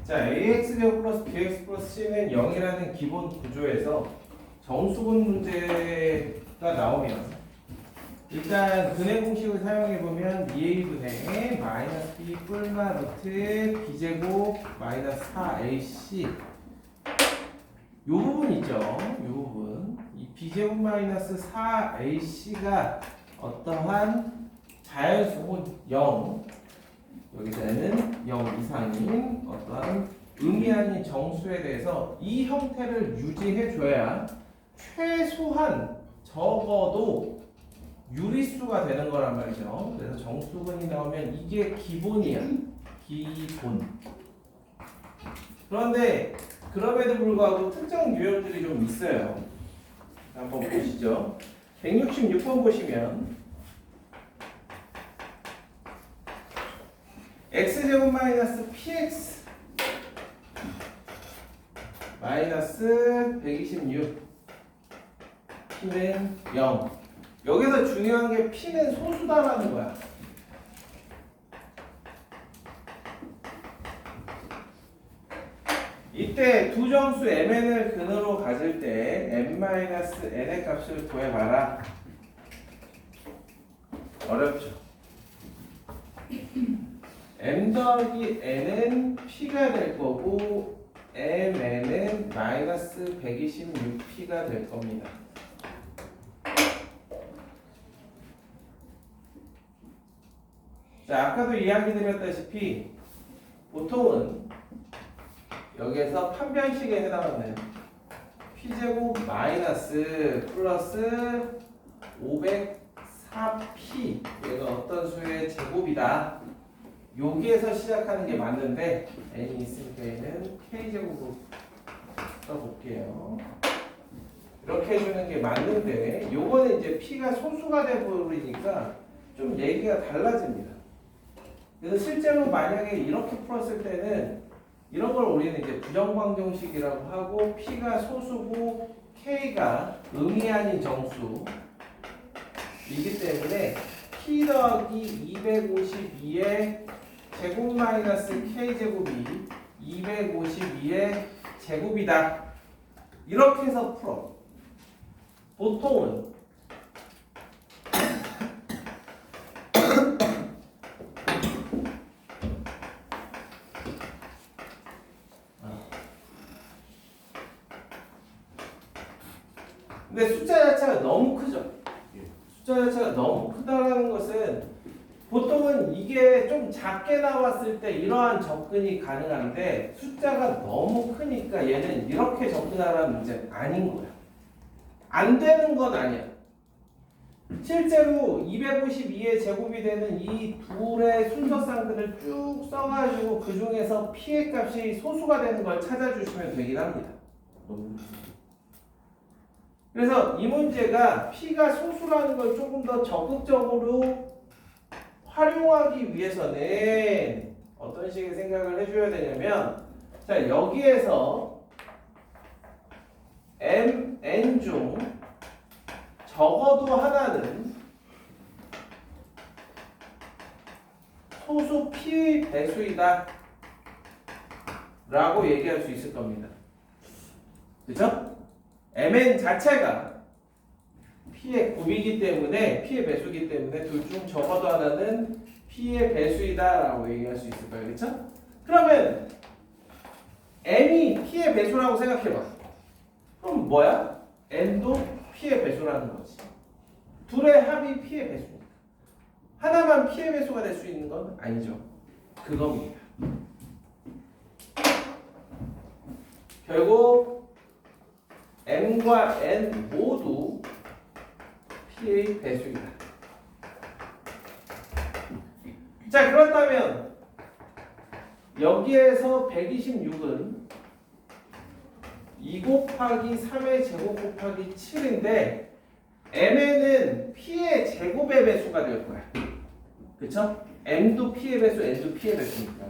자, ax제곱 플러스 bx 플러스 c는 0이라는 기본 구조에서 정수분 문제가 나오면 일단 근해 공식을 사용해 보면 2a분의 마이너스 b 뿔마 루트 b제곱 마이너스 4ac 요 부분 있죠? 요 부분 이 b제곱 마이너스 4ac가 어떠한 자연수분 0 여기서는 0 이상인 어떠한 의미 아닌 정수에 대해서 이 형태를 유지해 줘야 최소한 적어도 유리수가 되는 거란 말이죠. 그래서 정수분이 나오면 이게 기본이야. 기본. 그런데 그럼에도 불구하고 특정 유형들이 좀 있어요. 한번 보시죠. 166번 보시면 x제곱 마이너스 px 마이너스 126 p는 0 여기서 중요한 게 p는 소수다라는 거야. 이때 두 정수 mn을 근으로 가질 때 m-n의 값을 구해봐라. 어렵죠. m 더하기 n은 p가 될 거고 mn은 마이너스 126p가 될 겁니다. 자, 아까도 이야기 드렸다시피 보통은 여기에서 판별식에 해당하는 p제곱 마이너스 플러스 504p 얘가 어떤 수의 제곱이다. 여기에서 시작하는 게 맞는데 n이 있으니까 얘는 k제곱으로 써볼게요. 이렇게 해주는 게 맞는데 요거는 이제 p가 소수가 돼버리니까 좀 얘기가 달라집니다. 그래서 실제로 만약에 이렇게 풀었을 때는 이런 걸 우리는 이제 부정방정식이라고 하고 p가 소수고 k가 의미 아닌 정수이기 때문에 p 더하기 252의 제곱 마이너스 k제곱이 252의 제곱이다. 이렇게 해서 풀어. 보통은 근데 숫자 자체가 너무 크죠. 숫자 자체가 너무 크다라는 것은 보통은 이게 좀 작게 나왔을 때 이러한 접근이 가능한데 숫자가 너무 크니까 얘는 이렇게 접근하라는 문제는 아닌 거야. 안 되는 건 아니야. 실제로 252의 제곱이 되는 이 둘의 순서쌍들을 쭉 써가지고 그 중에서 p의 값이 소수가 되는 걸 찾아주시면 되긴 합니다. 그래서 이 문제가 p가 소수라는 걸 조금 더 적극적으로 활용하기 위해서는 어떤 식의 생각을 해줘야 되냐면 자 여기에서 mn 중 적어도 하나는 소수 p의 배수이다 라고 얘기할 수 있을 겁니다. 그렇죠? mn 자체가 p의 곱이기 때문에 p의 배수이기 때문에 둘 중 적어도 하나는 p의 배수이다 라고 얘기할 수 있을 거예요. 그렇죠? 그러면 m이 p의 배수라고 생각해봐. 그럼 뭐야? n도 p의 배수라는 거지. 둘의 합이 p의 배수니까. 하나만 p의 배수가 될 수 있는 건 아니죠. 그겁니다. 결국 m과 n 모두 p의 배수이다. 자, 그렇다면 여기에서 126은 2 곱하기 3의 제곱 곱하기 7인데 mn은 p의 제곱의 배수가 될 거야. 그쵸? m도 p의 배수, n도 p의 배수니까.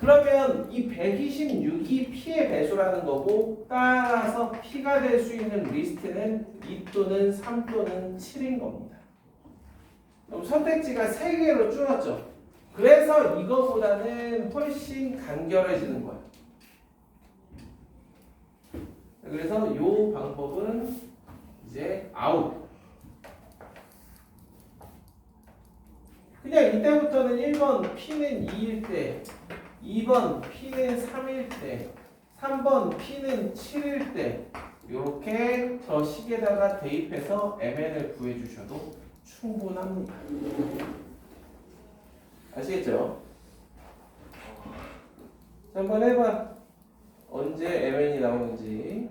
그러면 이 126이 P의 배수라는 거고 따라서 P가 될 수 있는 리스트는 2 또는 3 또는 7인 겁니다. 그럼 선택지가 3개로 줄었죠. 그래서 이거보다는 훨씬 간결해지는 거예요. 그래서 이 방법은 이제 아웃. 그냥 이때부터는 1번 P는 2일 때, 2번 P는 3일 때, 3번 P는 7일 때 이렇게 저 식에다가 대입해서 MN을 구해주셔도 충분합니다. 아시겠죠? 자, 한번 해봐. 언제 MN이 나오는지.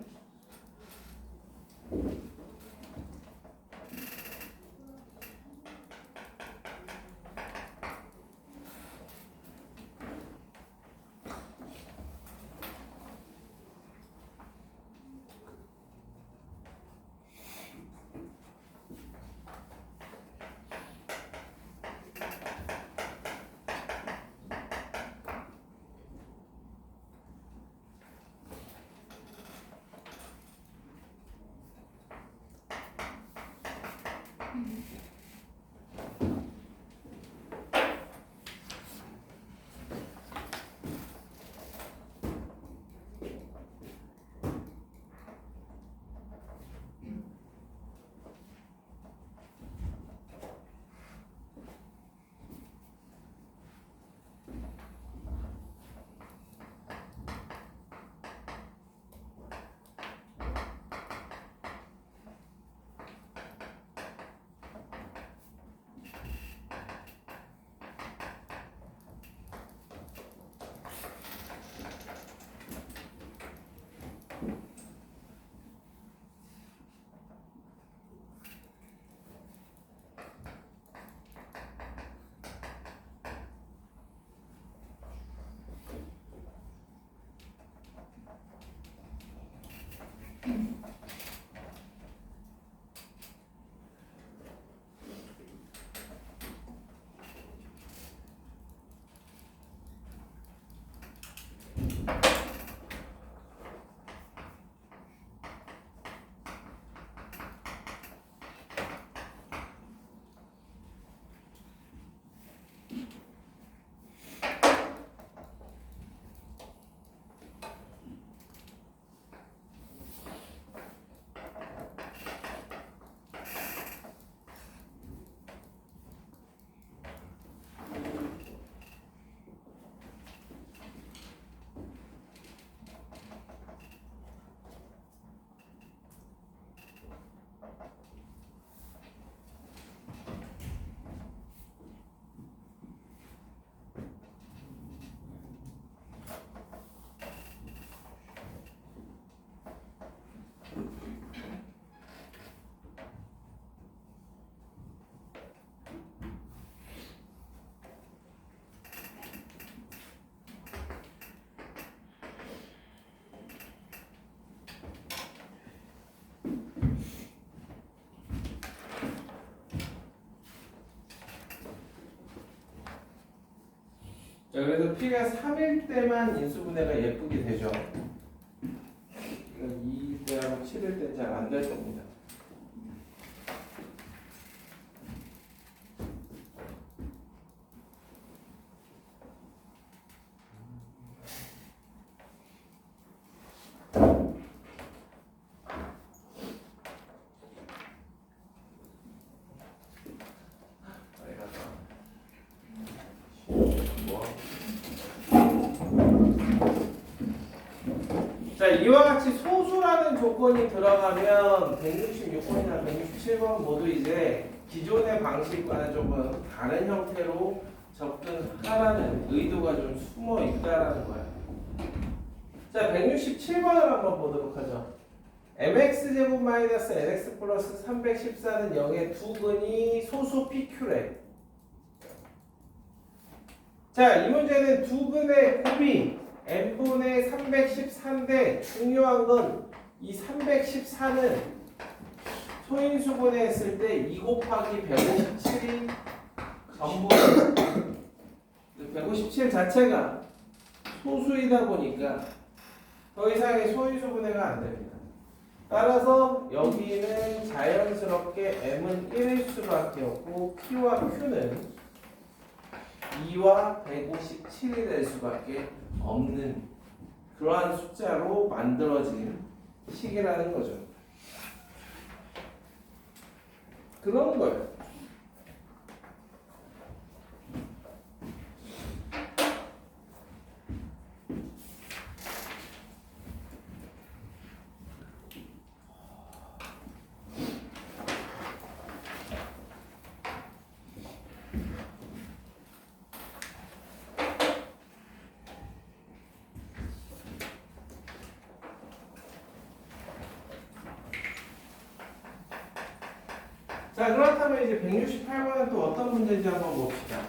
자, 그래서 P가 3일 때만 인수분해가 예쁘게 되죠. 2일 때하고 7일 때는 잘 안 될 겁니다. 자, 이와 같이 소수라는 조건이 들어가면 166번이나 167번 모두 이제 기존의 방식과는 조금 다른 형태로 접근하라는 의도가 좀 숨어 있다라는 거예요. 자, 167번을 한번 보도록 하죠. mx제곱 마이너스 nx 플러스 314는 0의 두 근이 소수 PQ래. 자, 이 문제는 두 근의 곱이 n분의 314인데 중요한 건 이 314는 소인수분해 했을 때 2 곱하기 157이 전부 157 자체가 소수이다 보니까 더 이상의 소인수 분해가 안 됩니다. 따라서 여기는 자연스럽게 m은 1일 수밖에 없고 p와 q는 2와 157이 될 수밖에 없는 그러한 숫자로 만들어진 식이라는 거죠. 그런 거예요. 자, 그렇다면 이제 168번은 또 어떤 문제인지 한번 봅시다.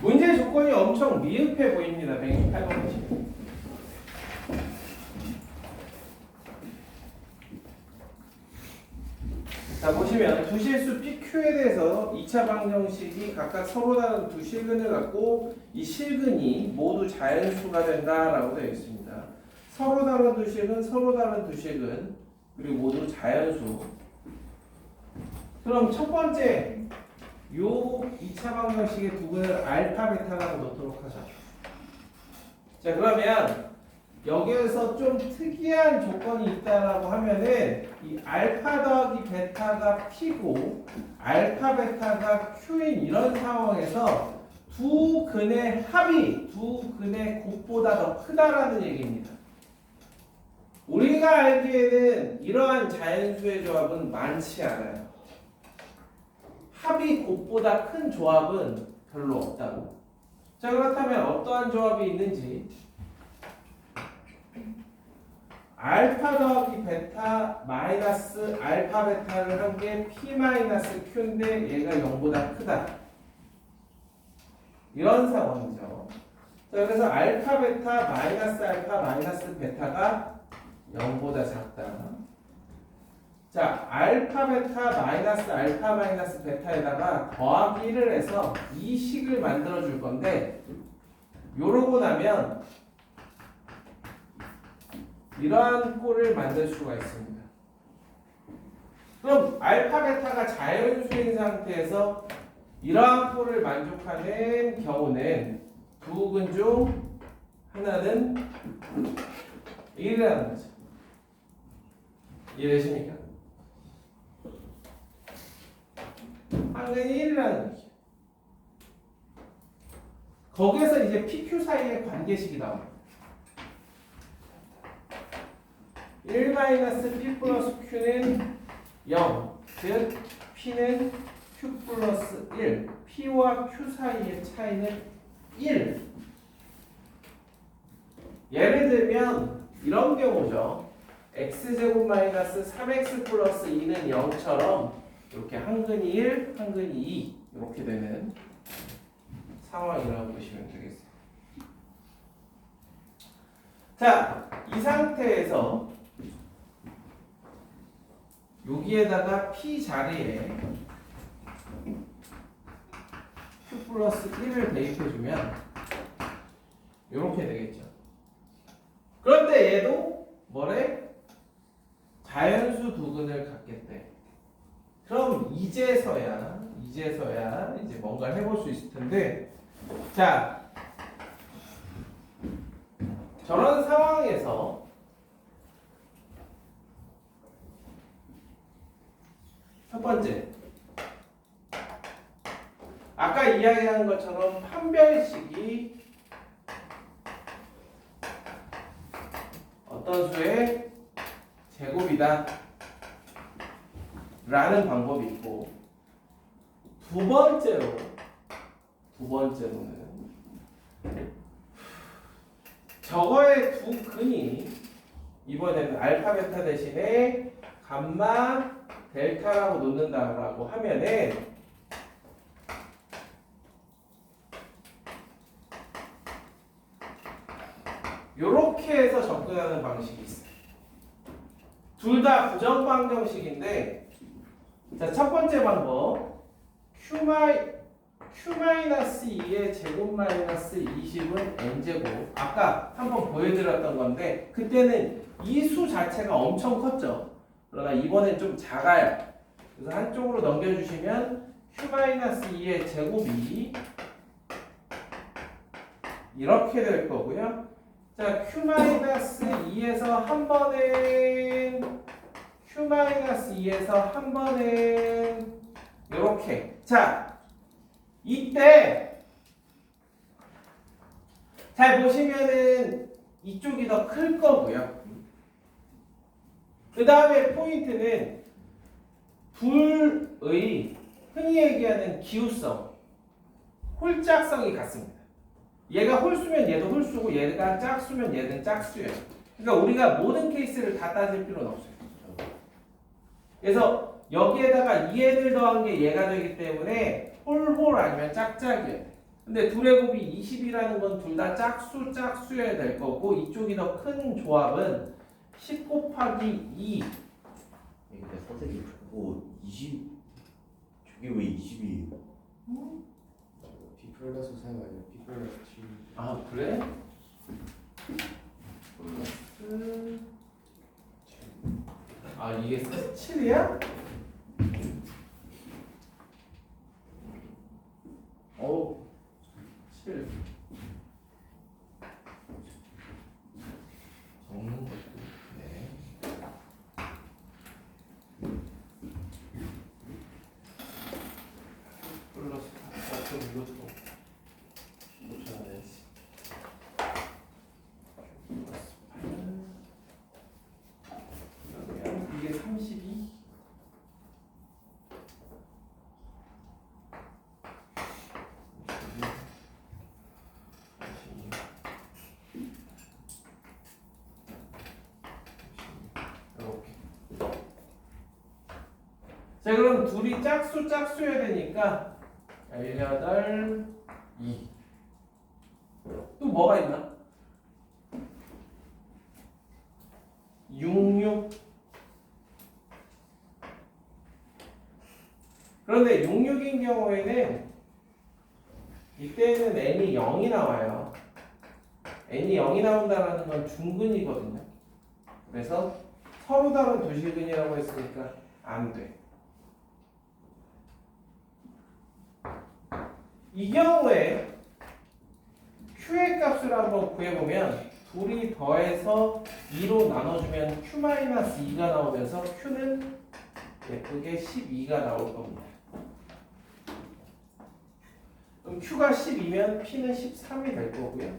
문제 조건이 엄청 미흡해 보입니다. 168번 보시면. 자, 보시면 두 실수 PQ에 대해서 2차 방정식이 각각 서로 다른 두 실근을 갖고 이 실근이 모두 자연수가 된다라고 되어 있습니다. 서로 다른 두 실근, 서로 다른 두 실근, 그리고 모두 자연수. 그럼 첫 번째 요 2차 방정식의 부분을 알파, 베타라고 넣도록 하죠. 자, 그러면 여기에서 좀 특이한 조건이 있다라고 하면은 이 알파 더하기 베타가 P고 알파, 베타가 Q인 이런 상황에서 두 근의 합이 두 근의 곱보다 더 크다라는 얘기입니다. 우리가 알기에는 이러한 자연수의 조합은 많지 않아요. 합이 곱보다 큰 조합은 별로 없다고. 자, 그렇다면 어떠한 조합이 있는지 알파 더하기 베타 마이너스 알파 베타를 한 게 P 마이너스 Q인데 얘가 0보다 크다. 이런 상황이죠. 자, 그래서 알파 베타 마이너스 알파 마이너스 베타가 0보다 작다. 자, 알파 베타 마이너스 알파 마이너스 베타에다가 더하기 1을 해서 이 식을 만들어 줄 건데 요러고 나면 이러한 꼴을 만들 수가 있습니다. 그럼 알파 베타가 자연수인 상태에서 이러한 꼴을 만족하는 경우는 두 근 중 하나는 1이라는 거죠. 이해되십니까? 한근이 1이라는 거죠. 거기에서 이제 PQ 사이의 관계식이 나옵니다. 1-P 플러스 Q는 0, 즉 P는 Q 플러스 1, P와 Q 사이의 차이는 1. 예를 들면 이런 경우죠. X제곱 마이너스 3X 플러스 2는 0처럼 이렇게 한근이 1, 한근이 2 이렇게 되는 상황이라고 보시면 되겠습니다. 자, 이 상태에서 여기에다가 P 자리에 Q 플러스 1을 대입해주면 이렇게 되겠죠. 그런데 얘도 뭐래? 자연수 두 근을 갖겠대. 그럼 이제서야 이제 뭔가를 해볼 수 있을 텐데, 자, 저런 상황에서 첫 번째, 아까 이야기한 것처럼 판별식이 어떤 수의 제곱이다 라는 방법이 있고, 두 번째로는 저거의 두 근이 이번에는 알파 베타 대신에 감마 델타라고 놓는다라고 하면은 요렇게 해서 접근하는 방식이 있어요. 둘 다 부정방정식인데, 자, 첫 번째 방법 Q-2의 제곱 마이너스 20은 n제곱. 아까 한번 보여드렸던 건데 그때는 이 수 자체가 엄청 컸죠. 그러나 이번엔 좀 작아요. 그래서 한쪽으로 넘겨주시면 Q-2의 제곱이 이렇게 될 거고요. 자, Q-2에서 한 번은 Q-2에서 한 번은 이렇게. 자, 이때 잘 보시면은 이쪽이 더 클 거고요. 그 다음에 포인트는 둘의 흔히 얘기하는 기우성, 홀짝성이 같습니다. 얘가 홀수면 얘도 홀수고 얘가 짝수면 얘는 짝수예요. 그러니까 우리가 모든 케이스를 다 따질 필요는 없어요. 그래서 여기에다가 2n을 더한 게 얘가 되기 때문에 홀홀 아니면 짝짝이어야 돼. 근데 둘의 곱이 20이라는 건 둘 다 짝수여야 될 거고 이쪽이 더 큰 조합은 10 곱하기 2. 근데 선생님 저거 20 저게 왜 20이에요? B 플러스 4가 아니라 B 플러스 7. 아 그래? 플러스 아 이게 7이야? 오 7 적는 것도 네. 플러스 4 이것도 고쳐야 되지. 그러면 이게 32. 자 그럼 둘이 짝수여야 되니까 18, 2. 또 뭐가 있나? 66. 그런데 66인 경우에는 이때는 n이 0이 나와요. n이 0이 나온다는 건 중근이거든요. 그래서 서로 다른 두실근이라고 했으니까 안 돼. 이 경우에 Q의 값을 한번 구해보면 둘이 더해서 2로 나눠주면 Q-2가 나오면서 Q는 예쁘게 12가 나올 겁니다. 그럼 Q가 12면 P는 13이 될 거고요.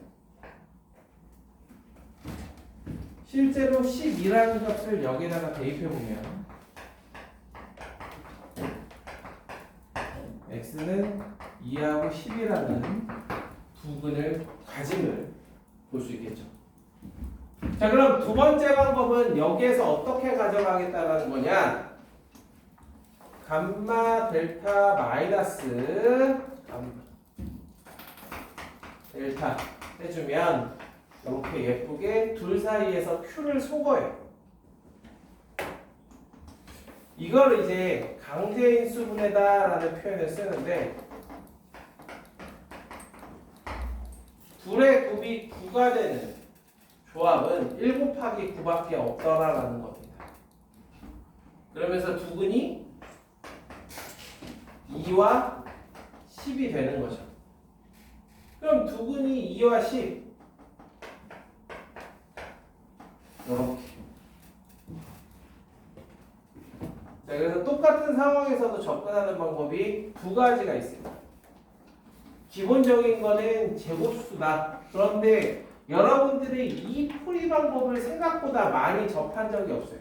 실제로 12라는 값을 여기다가 대입해보면 X는 2하고 10이라는 두 근을 가짐을 볼 수 있겠죠. 자 그럼 두 번째 방법은 여기에서 어떻게 가져가겠다는 거냐? 감마 델타 마이너스 감마 델타 해주면 이렇게 예쁘게 둘 사이에서 Q를 속어요. 이걸 이제 강제인수분해다라는 표현을 쓰는데 둘의 곱이 9가 되는 조합은 1 곱하기 9밖에 없더라라는 겁니다. 그러면서 두 근이 2와 10이 되는 거죠. 그럼 두 근이 2와 10 이렇게. 자, 그래서 똑같은 상황에서도 접근하는 방법이 두 가지가 있습니다. 기본적인 거는 제곱수다. 그런데 여러분들이 이 풀이 방법을 생각보다 많이 접한 적이 없어요.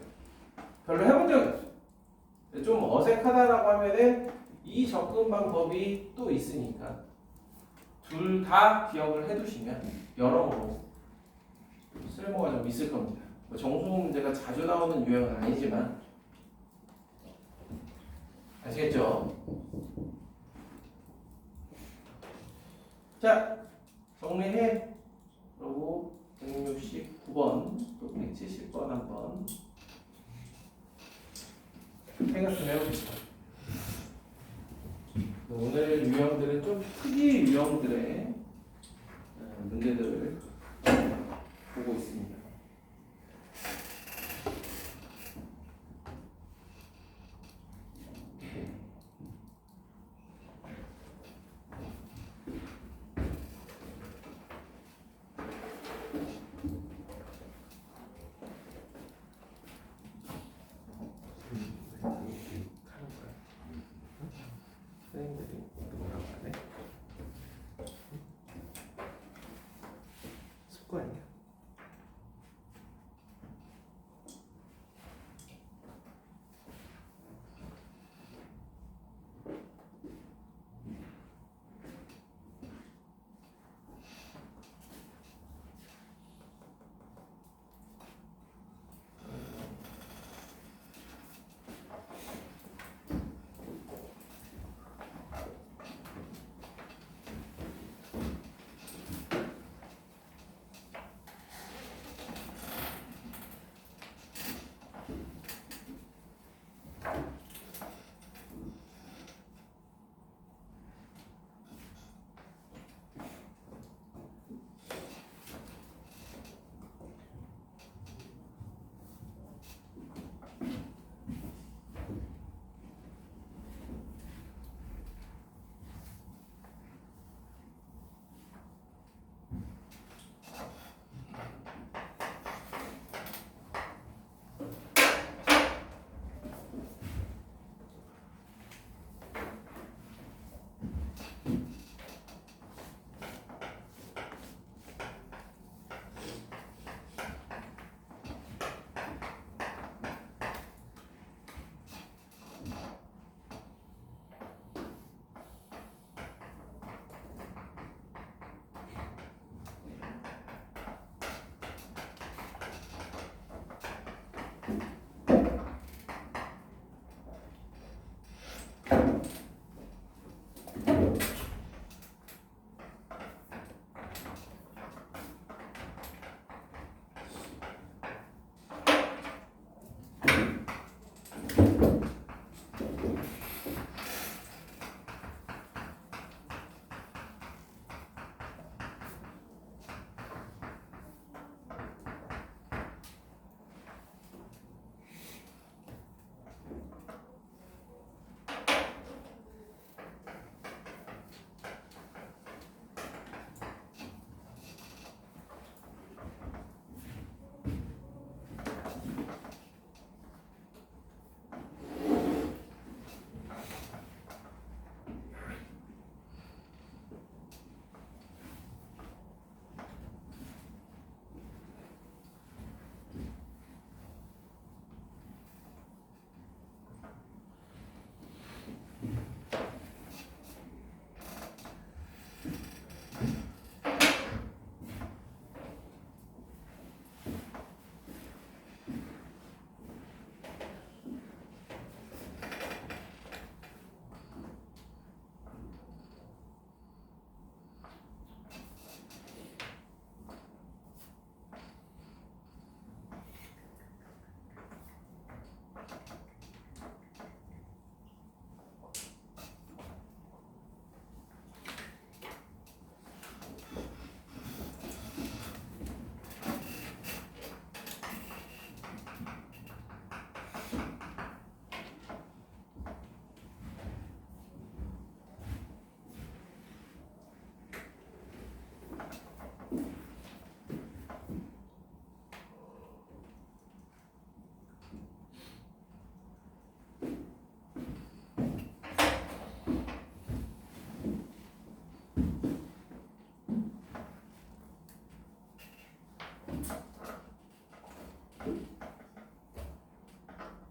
별로 해본 적이 없어요. 좀 어색하다라고 하면은 이 접근 방법이 또 있으니까 둘 다 기억을 해두시면 여러모로 쓸모가 좀 있을 겁니다. 정수 문제가 자주 나오는 유형은 아니지만 아시겠죠? 자, 정리해. 그리고 169번 또 170번 한번 생각 좀 해봅시다. 오늘 유형들은 좀 특이 유형들의 문제들을 보고 있습니다. 선생님들이 뭐라고 하네? 습관이야.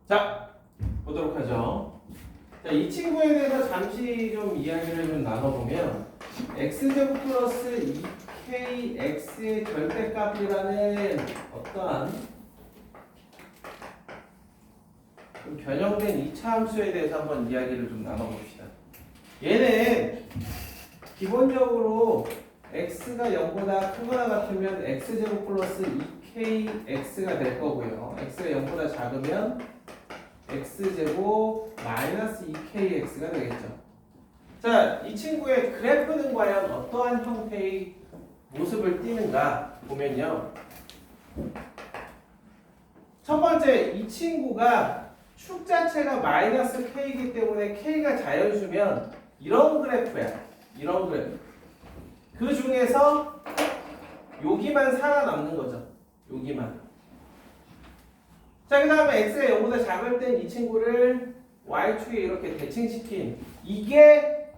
자, 보도록 하죠. 자, 이 친구에 대해서 잠시 좀 이야기를 좀 나눠보면 x제곱 플러스 2kx의 절대값이라는 어떠한 그 변형된 2차 함수에 대해서 한번 이야기를 좀 나눠봅시다. 얘는 기본적으로 x가 0보다 크거나 같으면 x제곱 플러스 2kx가 될 거고요. x가 0보다 작으면 x제곱 마이너스 2kx가 되겠죠. 자, 이 친구의 그래프는 과연 어떠한 형태의 모습을 띠는가 보면요. 첫 번째, 이 친구가 축 자체가 마이너스 k이기 때문에 k가 자연수면 이런 그래프야. 이런 그래프. 그 중에서 여기만 살아남는 거죠. 여기만. 자, 그 다음에 x가 0보다 작을 땐 이 친구를 y축에 이렇게 대칭시킨 이게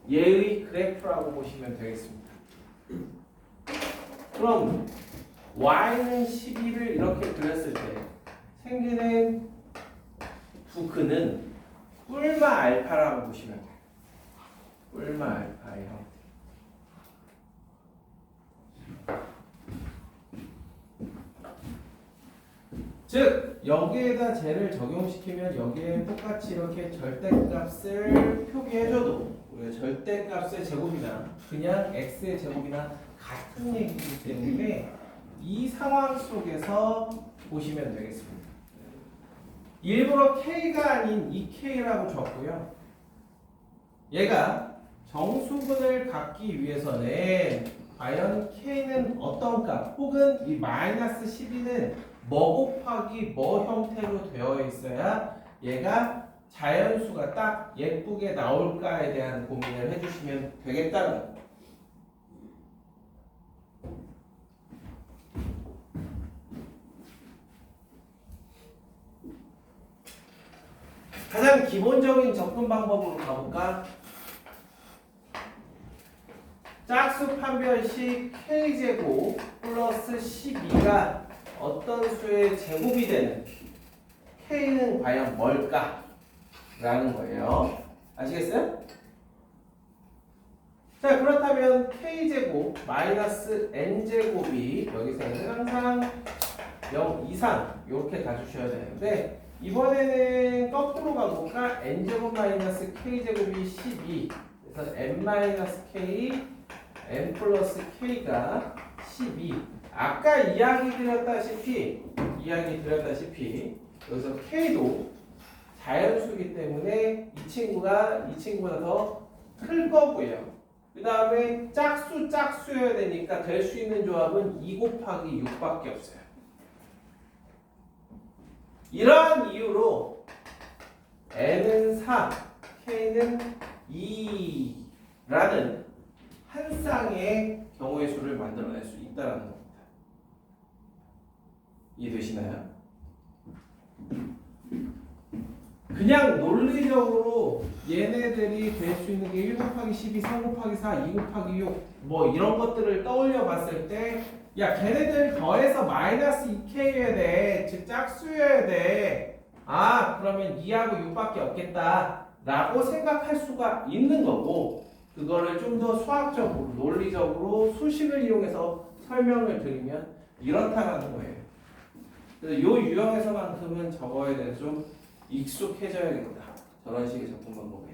얘의 그래프라고 보시면 되겠습니다. 그럼 y는 12를 이렇게 그렸을 때 생기는 부근은 뿔마 알파라고 보시면 돼요. 뿔마 알파의 형태. 즉 여기에다 쟤를 적용시키면 여기에 똑같이 이렇게 절대값을 표기해줘도 우리가 절대값의 제곱이나 그냥 x의 제곱이나 같은 얘기이기 때문에 이 상황 속에서 보시면 되겠습니다. 일부러 k가 아닌 2k라고 줬고요. 얘가 정수근을 갖기 위해서는 과연 k는 어떤 값 혹은 이 마이너스 12는 뭐 곱하기 뭐 형태로 되어 있어야 얘가 자연수가 딱 예쁘게 나올까에 대한 고민을 해주시면 되겠다는 거예요. 가장 기본적인 접근 방법으로 가볼까? 짝수 판별식 k제곱 플러스 12가 어떤 수의 제곱이 되는 k는 과연 뭘까? 라는 거예요. 아시겠어요? 자, 그렇다면 k제곱 마이너스 n제곱이 여기서는 항상 0 이상 이렇게 가주셔야 되는데 이번에는 거꾸로 가볼까? n제곱 마이너스 k제곱이 12 그래서 n 마이너스 k n 플러스 k가 12 아까 이야기 드렸다시피 여기서 k도 자연수이기 때문에 이 친구보다 더 클 거고요. 그 다음에 짝수여야 되니까 될 수 있는 조합은 2 곱하기 6밖에 없어요. 이러한 이유로 n은 4, k는 2라는 한 쌍의 경우의 수를 만들어낼 수 있다는 겁니다. 이해되시나요? 그냥 논리적으로 얘네들이 될 수 있는 게 1 곱하기 12, 3 곱하기 4, 2 곱하기 6 뭐 이런 것들을 떠올려 봤을 때 야 걔네들 더해서 마이너스 2k여야 돼. 즉 짝수여야 돼. 아 그러면 2하고 6밖에 없겠다 라고 생각할 수가 있는 거고 그거를 좀 더 수학적으로 논리적으로 수식을 이용해서 설명을 드리면 이렇다라는 거예요. 그래서 요 유형에서만큼은 저거에 대해서 좀 익숙해져야겠다. 저런 식의 접근 방법에.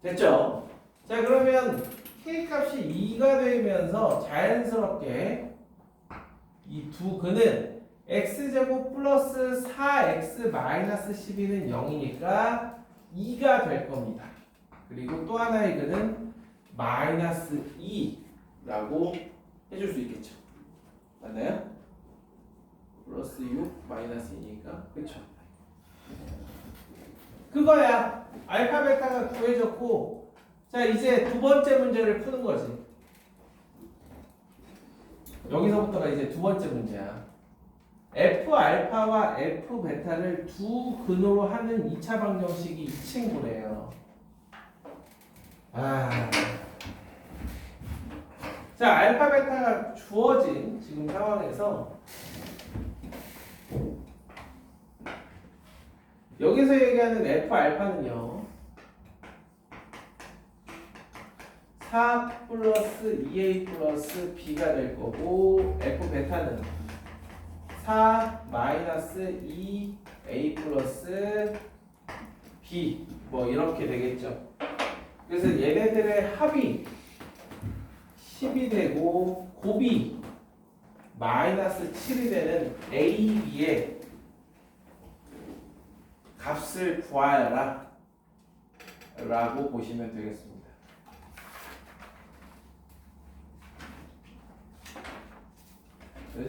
됐죠? 자 그러면 k값이 2가 되면서 자연스럽게 이 두 근은 x제곱 플러스 4x 마이너스 12는 0이니까 2가 될 겁니다. 그리고 또 하나의 근은 마이너스 2라고 해줄 수 있겠죠. 맞나요? 플러스 6 마이너스 2니까 그쵸? 그거야. 알파 베타가 구해졌고 자 이제 두 번째 문제를 푸는 거지. 여기서부터가 이제 두 번째 문제야. f 알파와 f 베타를 두 근으로 하는 2차 방정식이 이 친구래요. 자 알파 베타가 주어진 지금 상황에서 여기서 얘기하는 f 알파는요 4 플러스 2a 플러스 b가 될 거고 f 베타는 4 마이너스 2a 플러스 b 뭐 이렇게 되겠죠. 그래서 얘네들의 합이 10이 되고 곱이 마이너스 7이 되는 a, b의 값을 구하여라 라고 보시면 되겠습니다.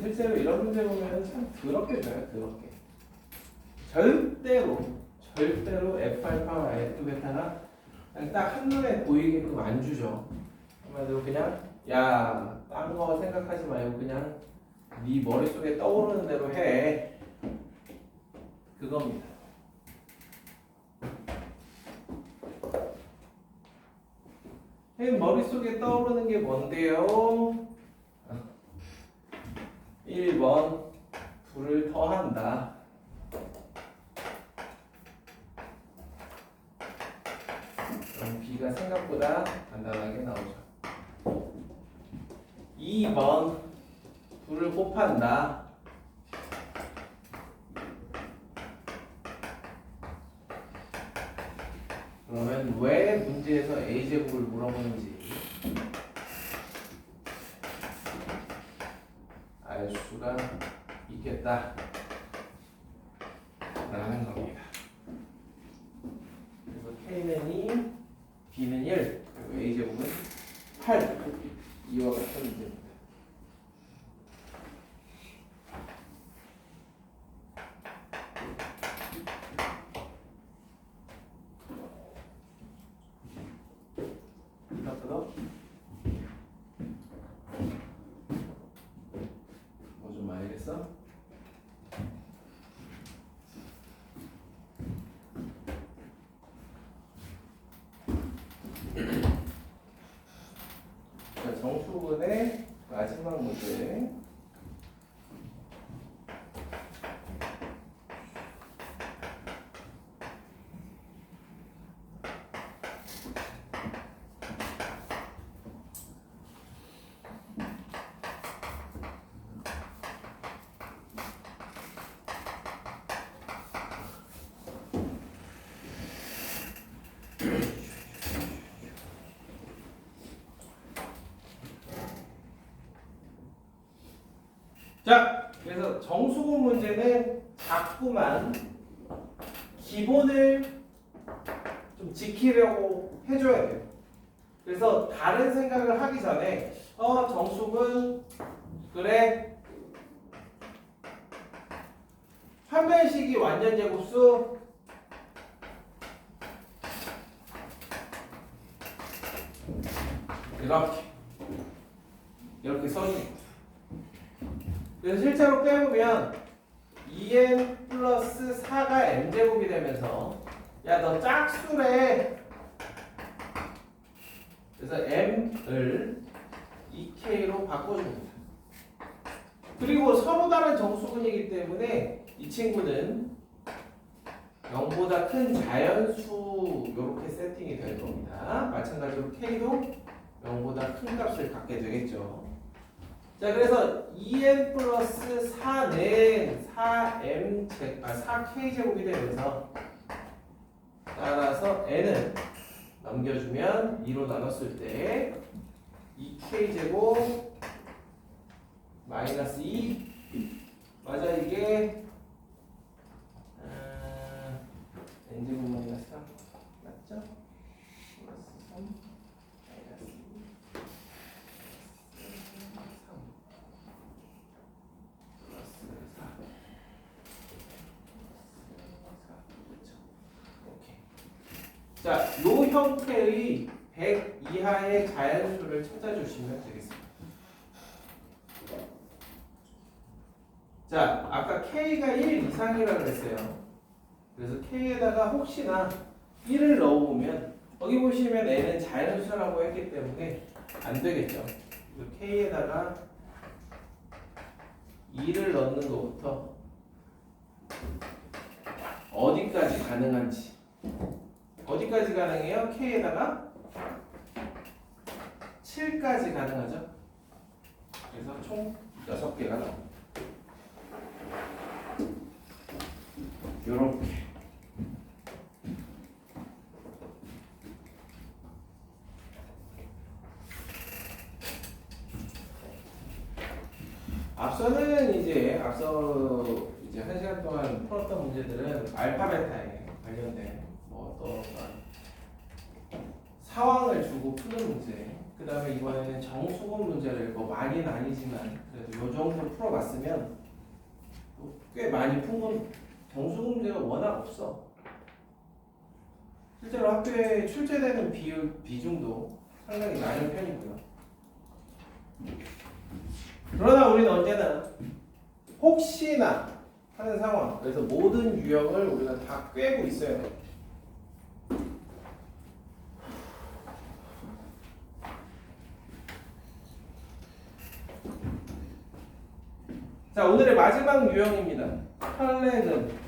실제로 이런 문제 보면 참 더럽게 줘요. 더럽게. 절대로 F알파와 F베타가 그냥 딱 한눈에 보이게끔 안 주죠. 한마디로 그냥 야, 딴 거 생각하지 말고 그냥 네 머릿속에 떠오르는 대로 해. 그겁니다. 머릿속에 떠오르는 게 뭔데요? 1번 불을 더한다. 그럼 B가 생각보다 간단하게 나오죠. 2번 불을 곱한다. 그러면 왜 문제에서 A제곱을 물어보는지 알 수가 있겠다 라는 겁니다. 그래서 K는 2, B는 1, 그리고 A제곱은 8 이와 같은 문제입니다. 뭐 좀 많이 했어? 자, 정수분의 마지막 문제. 자, 그래서 정수분 문제는 자꾸만 기본을 좀 지키려고 해줘야 돼요. 그래서 다른 생각을 하기 전에 정수분 그래 판별식이 완전 제곱수 이렇게 써주는 거죠. 그래서 실제로 빼보면 2n 플러스 4가 n제곱이 되면서 야 너 짝수래. 그래서 m을 2k로 바꿔줍니다. 그리고 서로 다른 정수분이기 때문에 이 친구는 0보다 큰 자연수 이렇게 세팅이 될 겁니다. 마찬가지로 k도 0보다 큰 값을 갖게 되겠죠. 자, 그래서 2n 플러스 4는 4k 제곱이 되면서 따라서 n은 넘겨주면 2로 나눴을 때 2k 제곱 마이너스 2 맞아 이게 n제곱 마이너스 3 맞죠? 플러스 3 마이너스 2 자, 요 형태의 100 이하의 자연수를 찾아주시면 되겠습니다. 자, 아까 K가 1 이상이라고 그랬어요. 그래서 K에다가 혹시나 1을 넣어보면 여기 보시면 N은 자연수라고 했기 때문에 안 되겠죠. K에다가 2를 넣는 것부터 어디까지 가능한지. 어디까지 가능해요? K에다가 7까지 가능하죠. 그래서 총 6개가 나옵니다. 요렇게. 앞서 이제 1시간 동안 풀었던 문제들은 알파 베타에 관련된 뭐 어떤 상황을 주고 푸는 문제. 그 다음에 이번에는 정수분 문제를 뭐 많이는 아니지만 그래도 요 정도 풀어봤으면 꽤 많이 푼 건 정수분 문제가 워낙 없어. 실제로 학교에 출제되는 비중도 상당히 낮은 편이고요. 그러나 우리는 언제나 혹시나 하는 상황, 그래서 모든 유형을 우리가 다 꿰고 있어야 돼요. 자, 오늘의 마지막 유형입니다. 혈례근.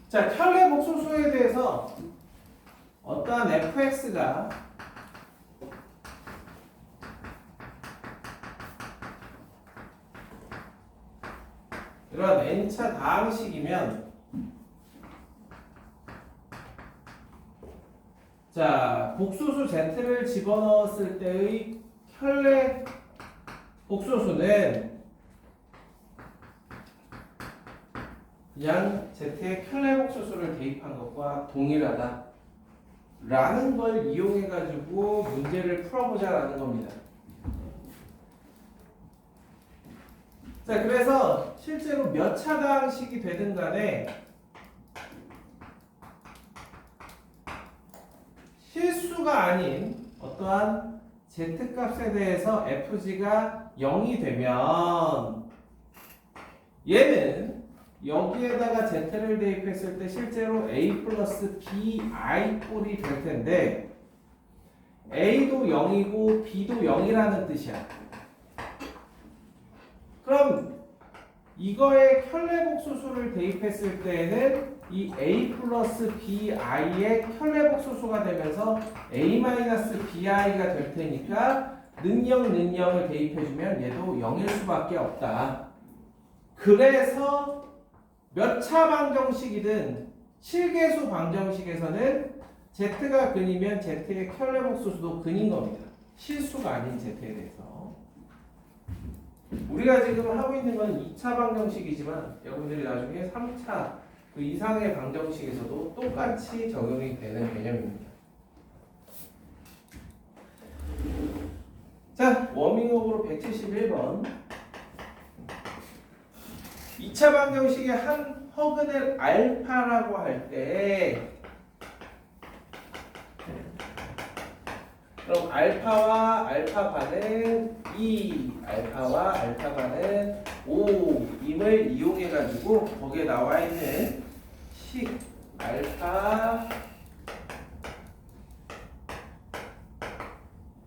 자, 혈례 복소수에 대해서 어떠한 fx가 이런 n차 다항식이면 자, 복소수 z를 집어넣었을 때의 혈례 복소수는 그냥 z의 혈례 복소수를 대입한 것과 동일하다 라는 걸 이용해 가지고 문제를 풀어보자 라는 겁니다. 자, 그래서 실제로 몇 차다항식이 되든 간에 실수가 아닌 어떠한 z값에 대해서 fg가 0이 되면 얘는 여기에다가 z를 대입했을 때 실제로 a 플러스 bi 꼴이 될 텐데 a도 0이고 b도 0이라는 뜻이야. 그럼 이거의 혈례복소수를 대입했을 때에는 이 a 플러스 bi의 혈례복소수가 되면서 a 마이너스 bi가 될 테니까 능영을 대입해주면 얘도 0일 수밖에 없다. 그래서 몇 차 방정식이든 실계수 방정식에서는 z가 근이면 z의 혈례복소수도 근인 겁니다. 실수가 아닌 z에 대해서. 우리가 지금 하고 있는 건 2차 방정식이지만 여러분들이 나중에 3차 그 이상의 방정식에서도 똑같이 적용이 되는 개념입니다. 자, 워밍업으로 171번. 2차 방정식의 한 허근을 알파라고 할 때 그럼 알파와 알파반은 2, 알파와 알파반은 5임을 이용해 가지고 거기에 나와 있는 식 알파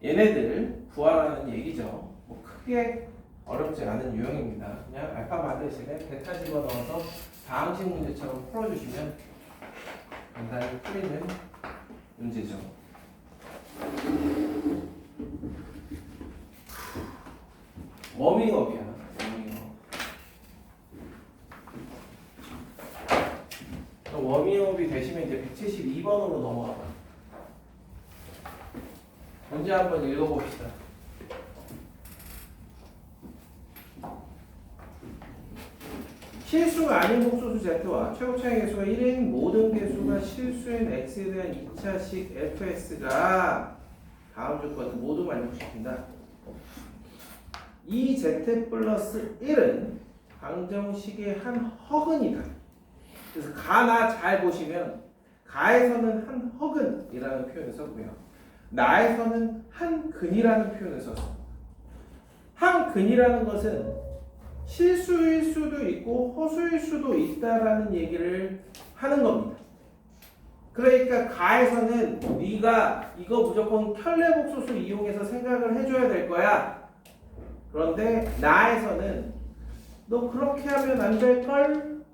얘네들 구하라는 얘기죠. 뭐 크게 어렵지 않은 유형입니다. 그냥 알파 받으시면 베타 집어넣어서 다항식 문제처럼 풀어주시면 간단히 풀리는 문제죠. 워밍업이야. 워밍업이 되시면 이제 172번으로 넘어가 봐. 문제 한번 읽어봅시다. 실수가 아닌 복소수 z와 최고차의 개수가 1인 모든 개수가 실수인 x에 대한 2차식 fs가 다음 조건 모두 만족시킨다. 이 z 플러스 1은 방정식의 한 허근이다. 그래서 가나 잘 보시면 가에서는 한 허근이라는 표현을 썼고요. 나에서는 한 근이라는 표현을 썼어. 한 근이라는 것은 실수일 수도 있고 허수일 수도 있다라는 얘기를 하는 겁니다. 그러니까 가에서는 네가 이거 무조건 혈례복소수 이용해서 생각을 해줘야 될 거야. 그런데 나에서는 너 그렇게 하면 안 될걸?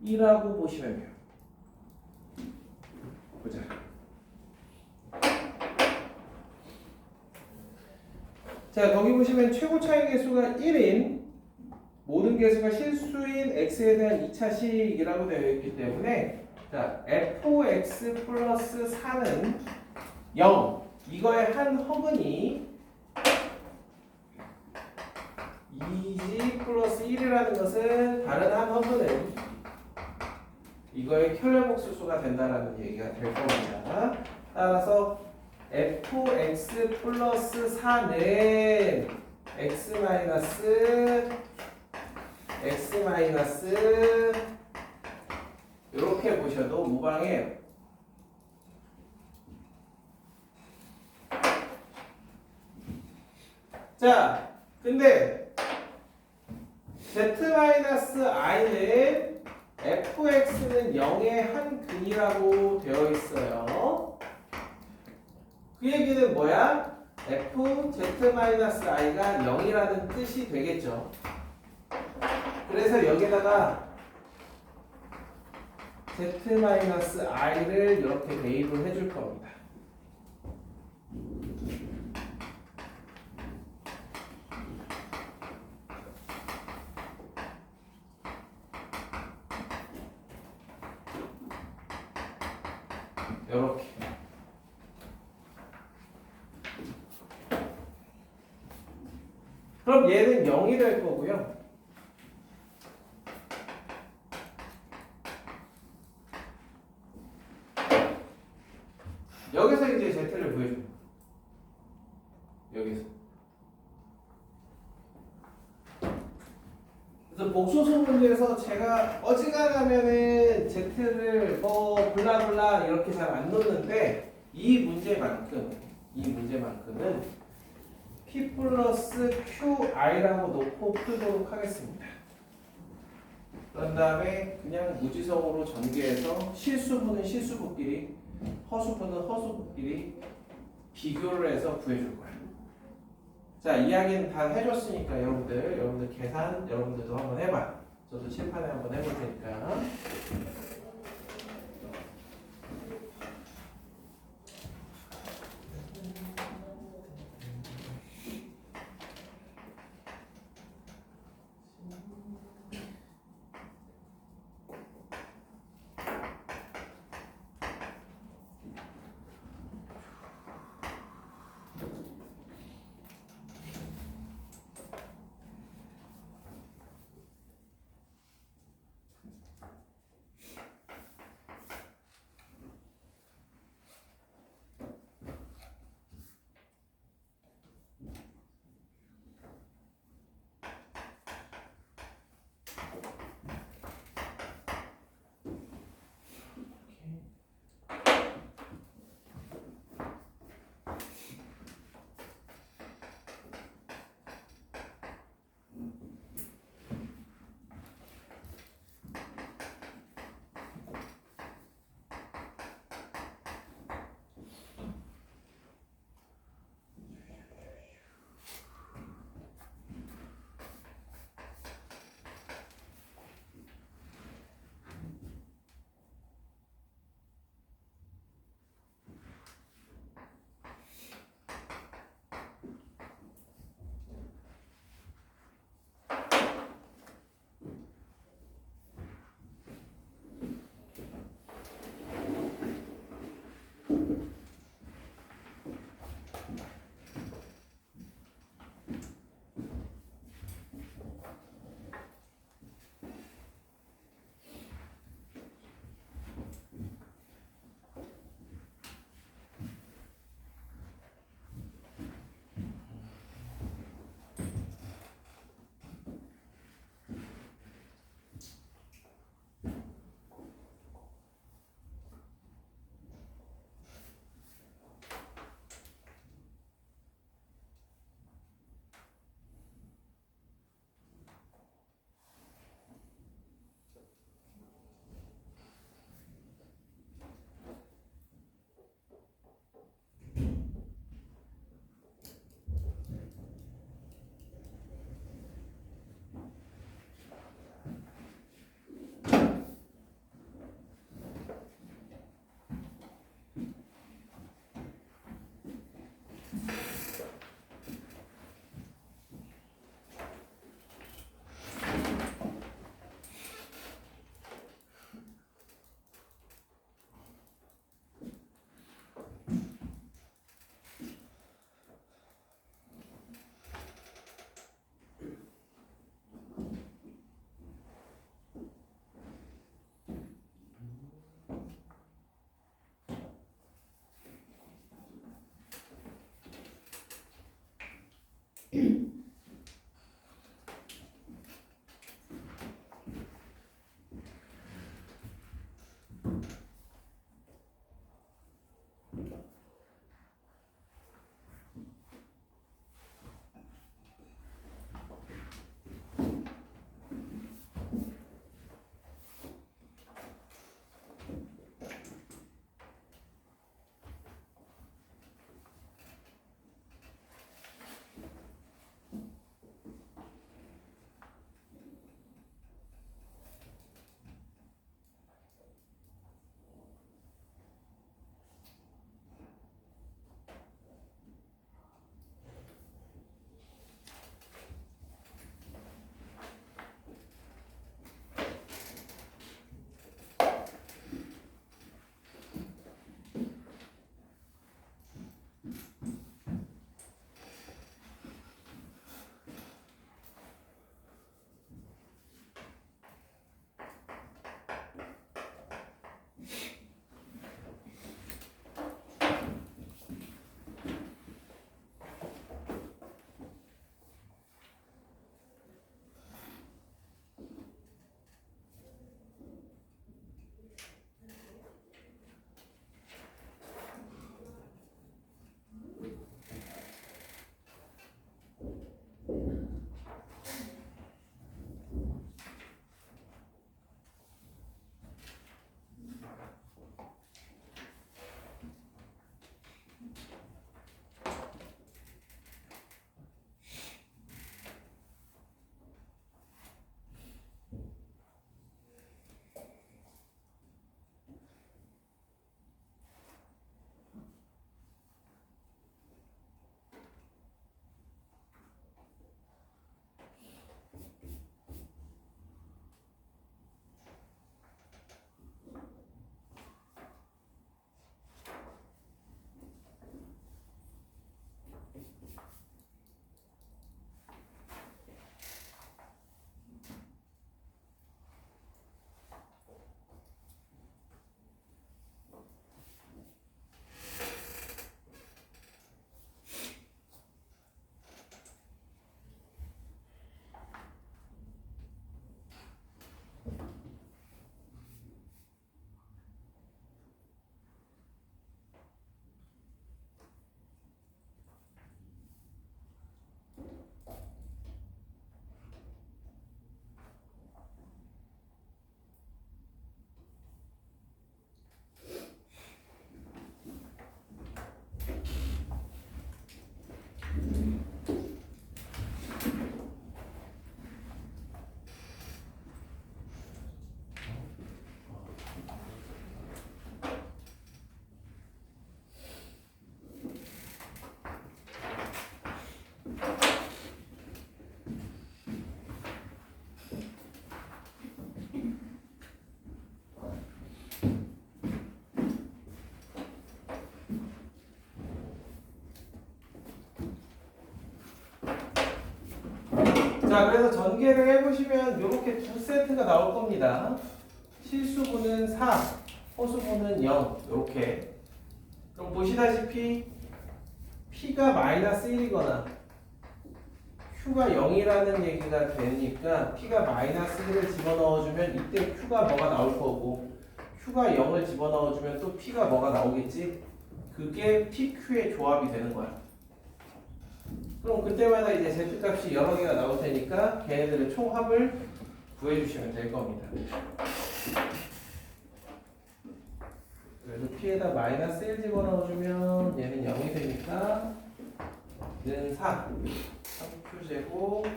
이라고 보시면 돼요. 보자. 자, 거기 보시면 최고 차이 계수가 1인 모든 계수가 실수인 x에 대한 2차식이라고 되어 있기 때문에 자, fx 플러스 4는 0. 이거의 한 허근이 2g 플러스 1이라는 것은 다른 한 허근은 이거의 켤레복수수가 된다라는 얘기가 될 겁니다. 따라서 fx 플러스 4는 x 마이너스 이렇게 보셔도 무방해요. 자, 근데 z-i는 fx는 0의 한 근이라고 되어 있어요. 그 얘기는 뭐야? f z-i가 0이라는 뜻이 되겠죠. 그래서 여기다가 z-i를 이렇게 대입을 해줄 겁니다. 이렇게. 그럼 얘는 0이 될 거고요. 여기서 이제 z를 구해줘. 여기서. 그래서 복소수 문제에서 제가 어지간하면은 z를 뭐 블라블라 이렇게 잘 안 놓는데 이 문제만큼은 p 플러스 qi라고 놓고 풀도록 하겠습니다. 그런 다음에 그냥 무지성으로 전개해서 실수분은 실수분끼리, 허수분은 허수분끼리 비교를 해서 구해줄 거예요. 자, 이야기는 다 해줬으니까 여러분들 계산 여러분들도 한번 해봐. 저도 칠판에 한번 해볼 테니까. 자, 그래서 전개를 해보시면 이렇게 두 세트가 나올 겁니다. 실수분은 4, 허수분은 0. 이렇게. 그럼 보시다시피 P가 마이너스 1이거나 Q가 0이라는 얘기가 되니까 P가 마이너스 1을 집어넣어주면 이때 Q가 뭐가 나올 거고 Q가 0을 집어넣어주면 또 P가 뭐가 나오겠지? 그게 PQ의 조합이 되는 거야. 그럼 그때마다 이제 Z값이 여러 개가 나올 테니까 걔네들의 총합을 구해주시면 될 겁니다. 그래서 P에다 마이너스 1 집어넣어주면 얘는 0이 되니까 는 4 3Q제곱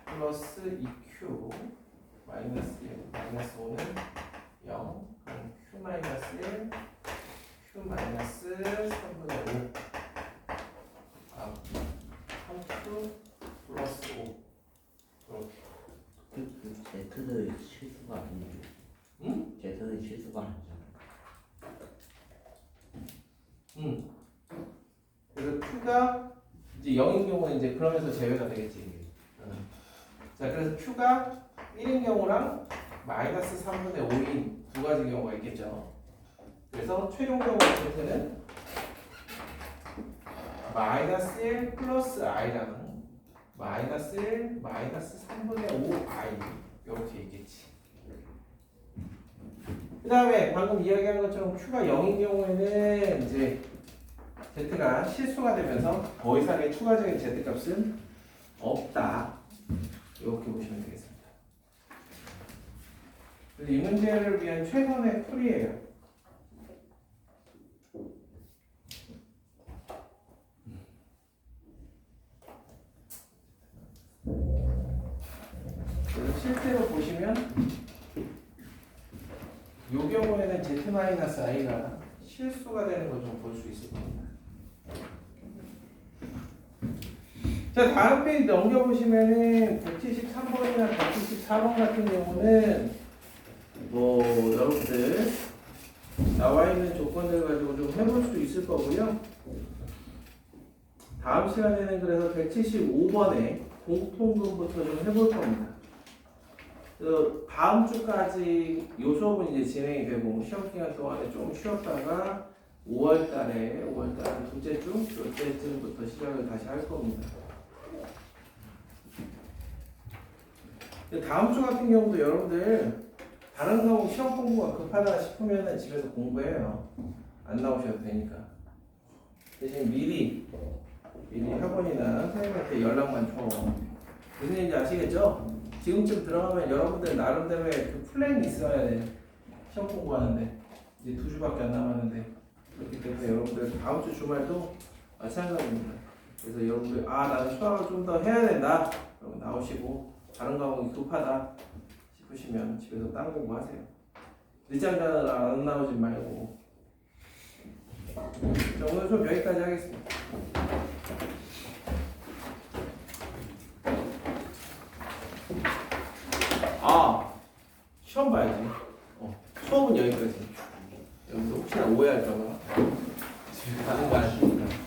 플러스 2Q 마이너스 1 마이너스 5는 0 그럼 Q 마이너스 1 Q 마이너스 3분의 5 3Q 플러스 5 이렇게 Z는 실수가 아니죠. 응? Z는 실수가 아니잖아. 그래서 Q가 이제 0인 경우는 이제 그러면서 제외가 되겠지. 자, 그래서 Q가 1인 경우랑 마이너스 3분의 5인 두 가지 경우가 있겠죠. 그래서 최종적으로 볼 때는 마이너스 1 플러스 i라는 마이너스 1, 마이너스 3분의 5i 이렇게 있겠지. 그 다음에 방금 이야기한 것처럼 q가 0인 경우에는 이제 z가 실수가 되면서 더 이상의 추가적인 z값은 없다. 이렇게 보시면 되겠습니다. 그래서 이 문제를 위한 최선의 풀이에요. 그래서 실제로 보시면 이 경우에는 z-i가 실수가 되는 걸 좀 볼 수 있을 겁니다. 자, 다음 페이지 넘겨보시면은 173번이나 174번 같은 경우는 뭐 여러분들 나와 있는 조건들 가지고 좀 해볼 수 있을 거고요. 다음 시간에는 그래서 175번에 공통분부터 좀 해볼 겁니다. 다음 주까지 요 수업은 이제 진행이 되고 시험 기간 동안에 좀 쉬었다가 5월달에 둘째 주, 요때쯤부터 시작을 다시 할 겁니다. 다음 주 같은 경우도 여러분들 다른 과목 시험 공부가 급하다 싶으면 집에서 공부해요. 안 나오셔도 되니까. 대신 미리 학원이나 선생님한테 연락만 줘. 무슨 얘기인지 아시겠죠? 지금쯤 들어가면 여러분들 나름대로의 그 플랜이 있어야 돼. 시험 공부하는데 이제 2주밖에 안 남았는데 그렇기 때문에 여러분들 다음 주 주말도 마찬가지입니다. 그래서 여러분들 나는 수학을 좀 더 해야 된다. 그럼 나오시고 다른 과목이 급하다 싶으시면 집에서 다른 공부하세요. 늦잠 자느라 안 나오지 말고. 자, 오늘 수업 여기까지 하겠습니다. 시험 봐야지. 수업은 여기까지. 여기서 혹시나 오해할까봐 집에 가는 거 아니니까.